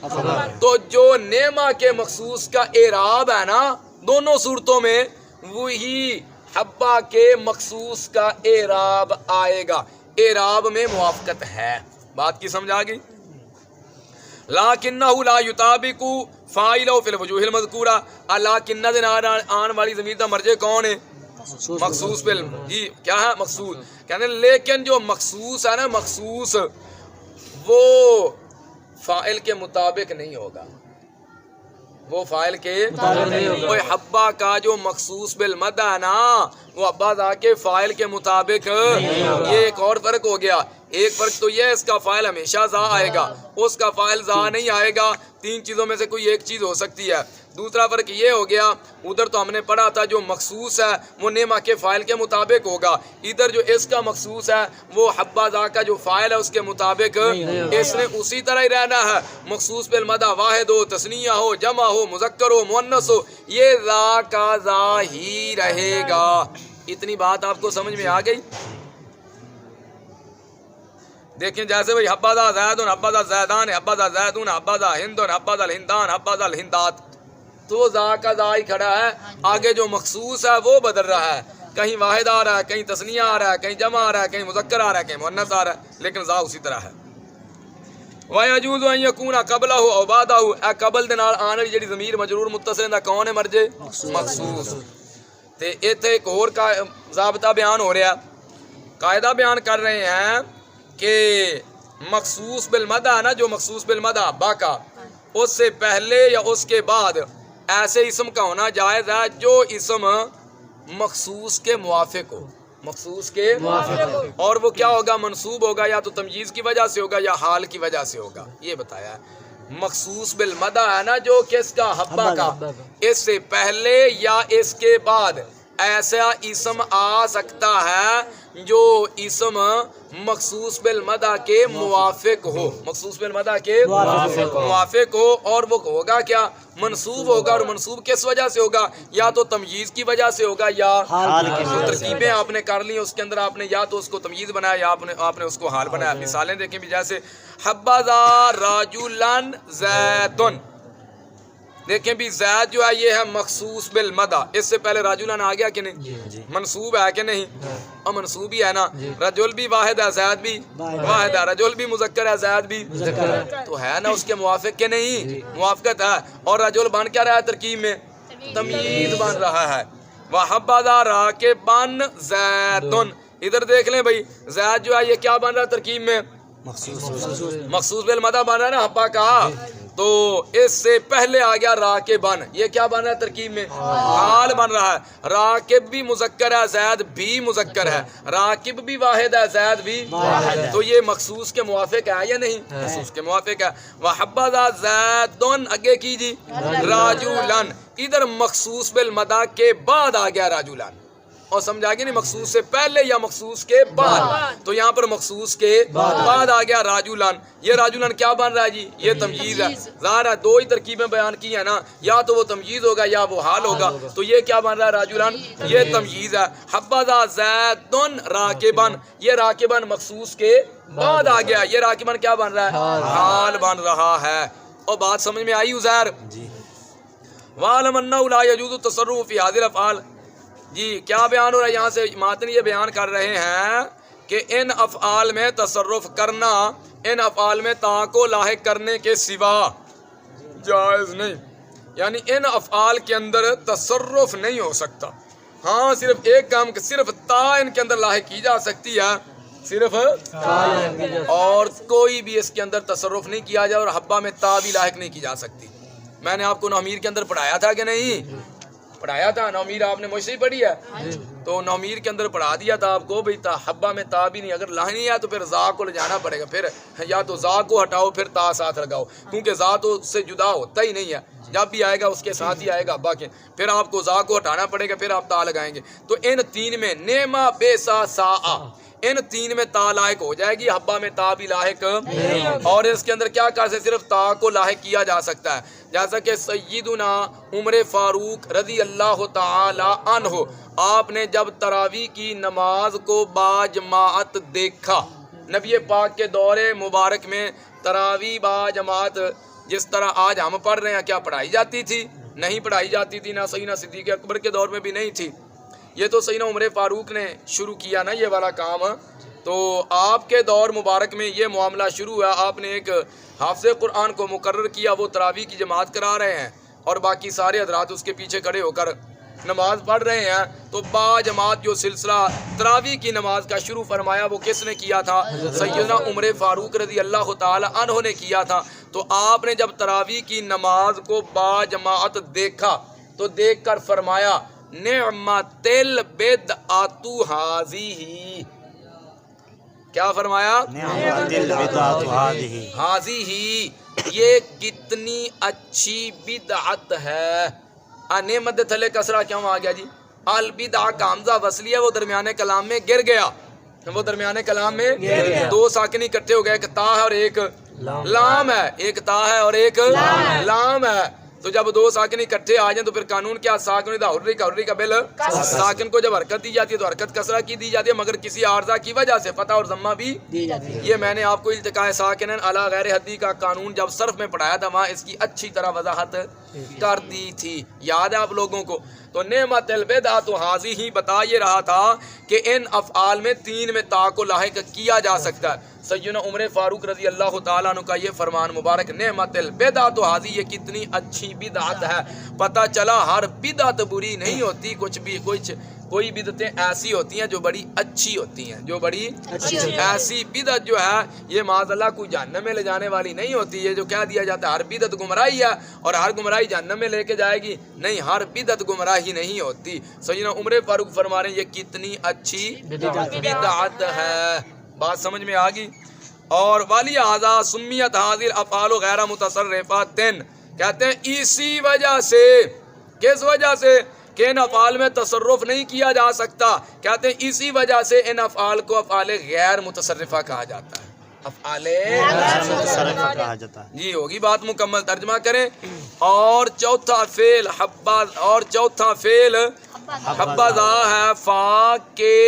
تو جو نعمہ کے مخصوص کا اعراب ہے نا دونوں صورتوں میں، وہی حبا کے مخصوص کا اعراب آئے گا۔ اعراب میں موافقت ہے۔ بات کی سمجھ آ گئی؟ لیکنہ لا یطابق فاعلہ فی الوجوہ المذکورہ، لیکنہ دے آن والی ضمیر دا مرجع کون ہے؟ مخصوص پہ جی کیا ہے؟ مخصوص۔ کہنے لیکن جو مخصوص ہے نا، مخصوص وہ فاعل کے مطابق نہیں ہوگا، وہ فائل کے وہ حبا کا جو مخصوص بالمدہ ہے نا وہ حبا ذا کے فائل کے مطابق یہ ایک اور فرق ہو گیا. ایک فرق تو یہ اس کا فائل ہمیشہ ذا آئے گا, اس کا فائل ذا نہیں آئے گا. تین چیزوں میں سے کوئی ایک چیز ہو سکتی ہے. دوسرا فرق یہ ہو گیا ادھر تو ہم نے پڑھا تھا جو مخصوص ہے وہ نعمہ کے فائل کے مطابق ہوگا, ادھر جو اس کا مخصوص ہے وہ حبا ذا کا جو فائل ہے اس کے مطابق اس نے اسی طرح ہی رہنا ہے. مخصوص بالمدہ واحد ہو, تثنیہ ہو, جمع ہو, مذکر ہو, مؤنث ہو, یہ ذا کا ذا ہی رہے گا. اتنی بات آپ کو سمجھ میں آ گئی؟ دیکھیں جیسے بھائی حبذا زیدن, حبذا زیدان, حبذا زیدون, حبذا ہندن, حبذا الہندان, حبذا الہندات, تو ذا کا ذا ہی کھڑا ہے. آگے جو مخصوص ہے وہ بدل رہا ہے, کہیں واحد آ رہا ہے, کہیں تثنیہ آ رہا ہے, کہیں جمع آ رہا ہے, کہیں مذکر آ رہا ہے, کہیں مؤنث آ رہا ہے, لیکن ذا اسی طرح ہے. وَيَجُوزُ أَن يَكُونَ قَبْلَهُ أَوْ بَعْدَهُ, اے قبل دے نال آنے والی جڑی ضمیر مجرور متصل دا کون ہے مرجع؟ مخصوص. تے ایتھے ایک اور کا ضابطہ بیان ہو رہا ہے, قاعدہ بیان کر رہے ہیں کہ مخصوص بالمدہ نا, جو مخصوص بالمدہ با کا اس سے پہلے یا اس کے بعد ایسے اسم کا ہونا جائز ہے جو اسم مخصوص کے موافق ہو. مخصوص کے موافق, اور وہ کیا ہوگا؟ منصوب ہوگا, یا تو تمییز کی وجہ سے ہوگا یا حال کی وجہ سے ہوگا. یہ بتایا ہے مخصوص بالمدہ ہے نا جو کس کا؟ حبا کا. اس سے پہلے یا اس کے بعد ایسا اسم آ سکتا ہے جو اسم مخصوص بالمدہ کے موافق ہو, مخصوص بالمدہ کے موافق ہو, اور وہ ہوگا کیا؟ منصوب ہوگا. اور منصوب کس وجہ سے ہوگا؟ یا تو تمییز کی وجہ سے ہوگا یا ترکیبیں آپ نے کر لی اس کے اندر, آپ نے یا تو اس کو تمییز بنایا یا آپ نے اس کو حال بنایا. مثالیں دیکھیں بھی, جیسے حبذا رجلن زیدن, دیکھیں بھی زید جو ہے یہ ہے مخصوص بالمدہ. اس سے پہلے رجلن آ گیا کہ نہیں؟ منصوب ہے کہ نہیں؟ اور منصوب ہی ہے نا. رجل بھی واحد ہے, زید بھی واحد ہے, رجل بھی مذکر ہے, زید بھی تو ہے نا اس کے موافق کے نہیں؟ موافقت ہے. اور رجل بن کیا رہا ہے ترکیب میں؟ تمییز بن رہا ہے. وحبذا راکبن زیدن, ادھر دیکھ لیں بھائی زید جو ہے یہ کیا بن رہا ہے ترکیب میں؟ مخصوص بالمدہ بن رہا ہے نا حبا کا. تو اس سے پہلے آ گیا راکبن, یہ کیا بن رہا ہے ترکیب میں؟ حال بن رہا ہے. راکب بھی مذکر ہے, زید بھی مذکر ہے, راکب بھی واحد ہے, زید بھی, تو یہ مخصوص کے موافق ہے یا نہیں؟ مخصوص کے موافق ہے. وحبذا زیدن, اگے کیجی راجولن, ادھر مخصوص بالمدہ کے بعد آ گیا راجولن. اور سمجھا گیا نہیں مخصوص سے پہلے یا مخصوص کے بعد؟ تو یہاں پر مخصوص کے بعد آ گیا راجولن. یہ راجولن کیا بن رہا ہے جی؟ یہ تمجیز ہے. ظاہر ہے دو ہی ترکیبیں بیان کی ہیں نا, یا تو وہ تمجیز ہوگا یا وہ حال ہوگا. تو یہ کیا بن رہا ہے راجولن؟ یہ تمجیز ہے. حبذا زیدن راکبن, یہ راکبن مخصوص کے بعد آ گیا. یہ راکبن کیا بن رہا ہے؟ حال بن رہا ہے. اور بات سمجھ میں آئی عزیر؟ وَعَلَمَ أَنَّهُ لَا يَجُوزُ التَّصَرُّفُ فِي هَذِهِ الْأَفْعَالِ. جی کیا بیان ہو رہا ہے یہاں سے؟ ماتن یہ بیان کر رہے ہیں کہ ان افعال میں تصرف کرنا ان افعال میں تا کو لاحق کرنے کے سوا جائز نہیں. یعنی ان افعال کے اندر تصرف نہیں ہو سکتا. ہاں صرف ایک کام, صرف تا ان کے اندر لاحق کی جا سکتی ہے, صرف, اور کوئی بھی اس کے اندر تصرف نہیں کیا جائے. اور حبا میں تا بھی لاحق نہیں کی جا سکتی. میں نے آپ کو نومیر کے اندر پڑھایا تھا کہ نہیں؟ پڑھایا تھا. نومیر آپ نے مجھ سے ہی پڑھی ہے, تو نومیر کے اندر پڑھا دیا تھا آپ کو بھئی تا حبا میں تا بھی نہیں. اگر لانی ہے تو پھر زا کو لے جانا پڑے گا, پھر یا تو زا کو ہٹاؤ پھر تا ساتھ لگاؤ, کیونکہ زا تو اس سے جدا ہوتا ہی نہیں ہے. جب بھی آئے گا اس کے ساتھ ہی آئے گا حبا کے, پھر آپ کو زا کو ہٹانا پڑے گا, پھر آپ تا لگائیں گے. تو ان تین میں نعمہ بے سا سا ان تین میں تا لاحق ہو جائے گی, حبا میں تا بھی لاحق. اور اس کے اندر کیا کر سکتے؟ صرف تا کو لاحق کیا جا سکتا ہے. جیسا کہ سیدنا عمر فاروق رضی اللہ تعالی عنہ, آپ نے جب تراویح کی نماز کو با جماعت دیکھا, نبی پاک کے دور مبارک میں تراویح با جماعت جس طرح آج ہم پڑھ رہے ہیں کیا پڑھائی جاتی تھی؟ نہیں پڑھائی جاتی تھی. نہ سیدنا صدیق اکبر کے دور میں بھی نہیں تھی. یہ تو سیدنا عمر فاروق نے شروع کیا نا یہ والا کام. تو آپ کے دور مبارک میں یہ معاملہ شروع ہوا. آپ نے ایک حافظ قرآن کو مقرر کیا, وہ تراویح کی جماعت کرا رہے ہیں اور باقی سارے حضرات اس کے پیچھے کھڑے ہو کر نماز پڑھ رہے ہیں. تو با جماعت جو سلسلہ تراویح کی نماز کا شروع فرمایا وہ کس نے کیا تھا؟ سیدنا عمر فاروق رضی اللہ تعالی عنہ نے کیا تھا. تو آپ نے جب تراویح کی نماز کو با جماعت دیکھا تو دیکھ کر فرمایا نعمت البدعۃ ھذہ، کیا فرمایا؟ نعمت البدعۃ ھذہ، حاضی، یہ کتنی اچھی بدعت ہے۔ نعمت تھلے کسرہ کیوں آ گیا جی؟ البدع کا حمزہ وصلی ہے، وہ درمیانے کلام میں گر گیا، وہ درمیانے کلام میں دو ساکن اکٹھے ہو گئے، ایک تا ہے اور ایک لام ہے، ایک تا ہے اور ایک لام ہے۔ تو جب دو ساکن اکٹھے آ جائیں تو پھر قانون کیا؟ ساکن اذا حرک، حرک بل ساکن کو جب حرکت دی جاتی ہے تو حرکت کسرہ کی دی جاتی ہے، مگر کسی عارضہ کی وجہ سے فتح اور ضمہ بھی دی جاتی ہے۔ یہ میں نے آپ کو التقاء ساکنین علی غیر حدی کا قانون جب صرف میں پڑھایا تھا وہاں اس کی اچھی طرح وضاحت کر دی تھی، یاد ہے آپ لوگوں کو؟ تو نعمت البدعۃ ھذہ ہی بتا یہ رہا تھا کہ ان افعال میں تین میں تا کو لاحق کیا جا سکتا ہے۔ سیدنا عمر فاروق رضی اللہ تعالیٰ عنہ کا یہ فرمان مبارک نعمت البدعۃ ھذہ، یہ کتنی اچھی بدعت ہے۔ پتہ چلا ہر بدعت بری نہیں ہوتی، کوئی بدعتیں ایسی ہوتی ہیں جو بڑی اچھی ہوتی ہیں، جو بڑی ایسی بدعت جو ہے یہ معاذ اللہ کوئی جہنم میں لے جانے والی نہیں ہوتی۔ یہ جو کہہ دیا جاتا ہے ہر بدعت گمراہی ہے اور ہر گمراہی جہنم میں لے کے جائے گی، نہیں، ہر بدعت گمراہی نہیں ہوتی۔ سیدنا عمر فاروق فرما رہے ہیں یہ کتنی اچھی بدعت ہے۔ بات سمجھ میں آ گئی؟ اور والی ھذا سمیت ھذہ الافعال غیر متصرفۃ، کہتے ہیں اسی وجہ سے، کس وجہ سے؟ کہ ان افعال میں تصرف نہیں کیا جا سکتا، کہتے ہیں اسی وجہ سے ان افعال کو افعال غیر متصرفہ کہا جاتا ہے، افعال متصرفہ کہا جاتا ہے۔ جی ہوگی بات مکمل، ترجمہ کریں۔ اور چوتھا فعل حبذ، اور چوتھا فعل حبذا ہے، فا کے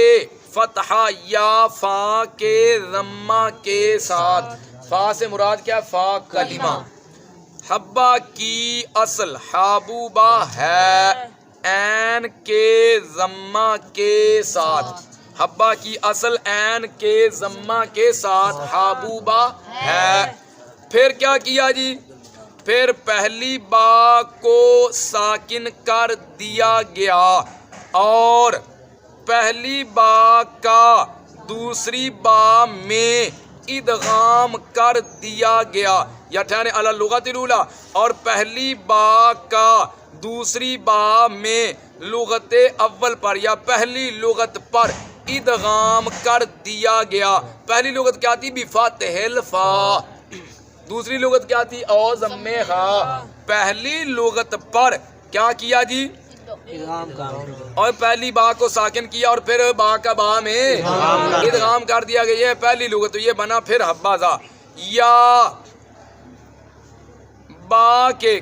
فتحہ یا فا کے ضمہ کے ساتھ۔ فا سے مراد کیا؟ فا کلمہ۔ حبہ کی اصل حابوبہ ہے، عین کے ضمہ کے ساتھ، حبہ کی اصل عین کے ضمہ کے ساتھ حابوبہ ہے۔ پھر کیا کیا جی؟ پھر پہلی با کو ساکن کر دیا گیا اور پہلی با کا دوسری با میں ادغام کر دیا گیا، یا ٹھہرے علی اللغۃ الاولی، اور پہلی با کا دوسری با میں لغت اول پر یا پہلی لغت پر ادغام کر دیا گیا۔ پہلی لغت کیا تھی؟ بفتح الفا، دوسری لغت کیا تھی؟ او ضم ہا۔ پہلی لغت پر کیا کیا جی؟ اور پہلی با کو ساکن کیا اور پھر با کا با میں ادغام کر دیا گیا، یہ پہلی لغت، تو یہ بنا پھر حبذا۔ یا با کے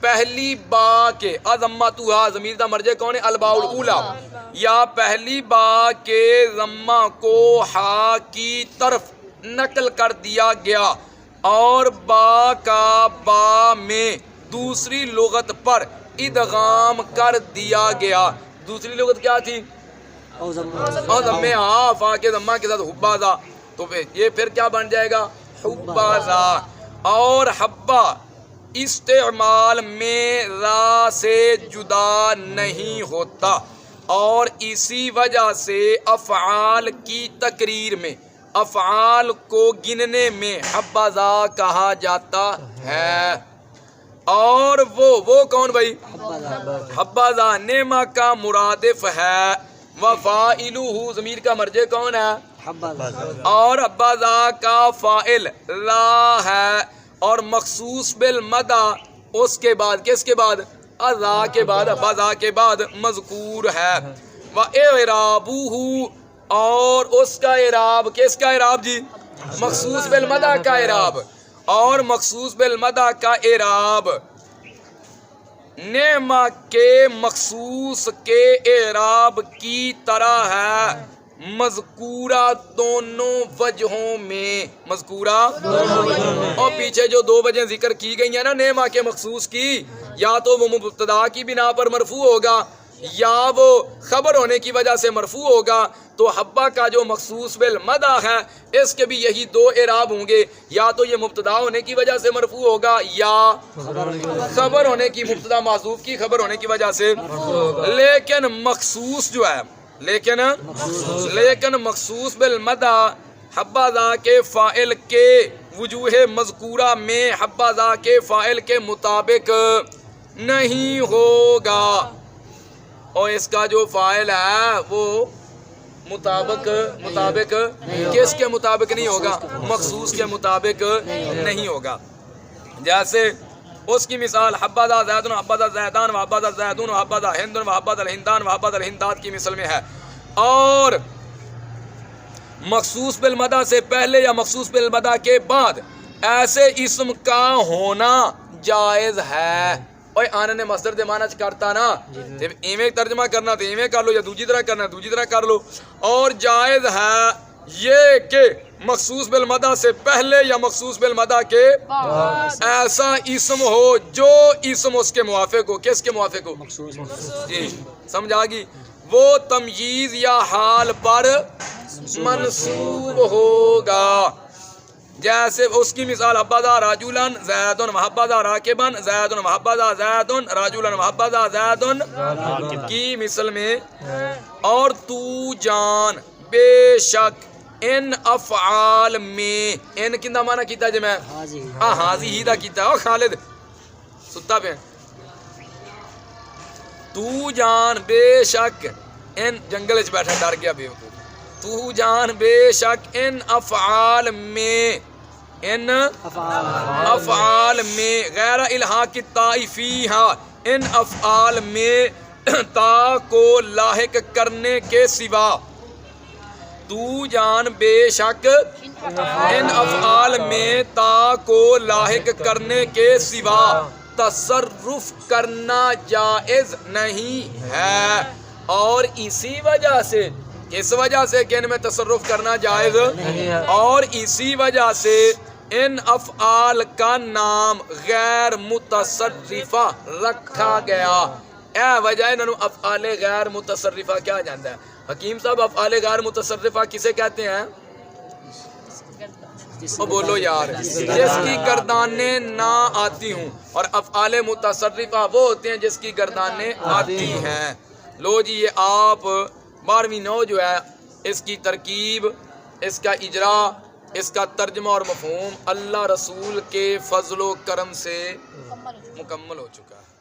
پہلی با کے اضمتھا، ضمیر دا مرجع کون ہے؟ الباء الاولی، یا پہلی با کے ضمہ کو ہا کی طرف نقل کر دیا گیا اور با کا با میں دوسری لغت پر ادغام کر دیا گیا۔ دوسری لغت کیا تھی؟ او ضم ہا، فا کے ضمہ کے ساتھ حبذا، تو یہ پھر کیا بن جائے گا؟ حبذا۔ اور حبہ استعمال میں را سے جدا نہیں ہوتا اور اسی وجہ سے افعال کی تقریر میں، افعال کو گننے میں حبذا کہا جاتا ہے۔ اور وہ کون بھائی؟ حبذا نعمہ کا مرادف ہے، وفاعلہ ضمیر کا مرجع کون ہے؟ اور حبذا کا فاعل لا ہے، اور مخصوص بالمدہ اس کے بعد، کس کے بعد؟ اذا کے بعد، حبذا کے بعد مذکور ہے۔ وَإِعْرَابُهُ، اور اس کا اعراب، کس کا اعراب جی؟ مخصوص بالمدہ کا اعراب، اور مخصوص بالمدہ کا اعراب نعمہ کے مخصوص کے اعراب کی طرح ہے، مذکورہ دونوں وجہوں میں، مذکورہ اور پیچھے جو دو وجہیں ذکر کی گئی ہیں نا نعمہ کے مخصوص کی، یا تو وہ مبتدا کی بنا پر مرفوع ہوگا یا وہ خبر ہونے کی وجہ سے مرفوع ہوگا، تو حبہ کا جو مخصوص بالمدہ ہے اس کے بھی یہی دو اعراب ہوں گے، یا تو یہ مبتدا ہونے کی وجہ سے مرفوع ہوگا یا خبر ہونے کی، مبتدا محذوف کی خبر ہونے کی وجہ سے۔ لیکن مخصوص جو ہے، لیکن مخصوص بالمدہ حبذا کے فاعل کے وجوہ مذکورہ میں حبذا کے فاعل کے مطابق نہیں ہوگا، اور اس کا جو فاعل ہے وہ مطابق کس کے مطابق نہیں ہوگا؟ مخصوص کے مطابق نہیں ہوگا۔ جیسے اس کی مثال حبذا زید حبذا زیدان وحبذا زیدون وحبذا ہند وحبذا الہندان وحبذا الہندات کی مثل میں ہے۔ اور مخصوص بالمدح سے پہلے یا مخصوص بالمدح کے بعد ایسے اسم کا ہونا جائز ہے۔ اوے آنے نے مصدر دے معنی کرتا نا، جب ایویں ترجمہ کرنا تو ایویں کر لو، یا دوسری طرح کرنا دوسری طرح کر لو۔ اور جائز ہے یہ کہ مخصوص بالمدح سے پہلے یا مخصوص بالمدح کے ایسا اسم ہو جو اسم اس کے موافق ہو۔ کس کے موافق ہو؟ جی سمجھ آ گئی؟ وہ تمییز یا حال پر منصوب ہوگا۔ جیسے اس کی مثال حبذا رجلن زید وحبذا راکبا زید وحبذا زید رجلن وحبذا زید کی مثل میں۔ اور تو جان بے شک ان افعال میں، ان کندہ معنی کیتا جی میں حاضی ہی دا کیتا ہے۔ خالد ستا پہ تو جان بے شک ان جنگل اچ بیٹھا ڈر گیا بے وقوف۔ تو جان بے شک ان افعال میں، ان افعال میں غیر الحاق التاء فیہا، ان افعال میں تا کو لاحق کرنے کے سوا، تو جان بے شک ان افعال میں تا کو لاحق کرنے کے سوا تصرف کرنا جائز نہیں ہے۔ اور اسی وجہ سے، اس وجہ سے کہ ان میں تصرف کرنا جائز، اور اسی وجہ سے ان افعال کا نام غیر متصرفہ رکھا گیا۔ اے وجہ انہوں افعال غیر متصرفہ کیا جانتا ہے؟ حکیم صاحب افعال غیر متصرفہ کسے کہتے ہیں؟ وہ بولو یار، جس کی گردانیں نہ آتی ہوں، اور افعال متصرفہ وہ ہوتے ہیں جس کی گردانیں آتی ہیں۔ لو جی یہ آپ 12ویں نو جو ہے اس کی ترکیب، اس کا اجرا، اس کا ترجمہ اور مفہوم اللہ رسول کے فضل و کرم سے مکمل ہو چکا ہے۔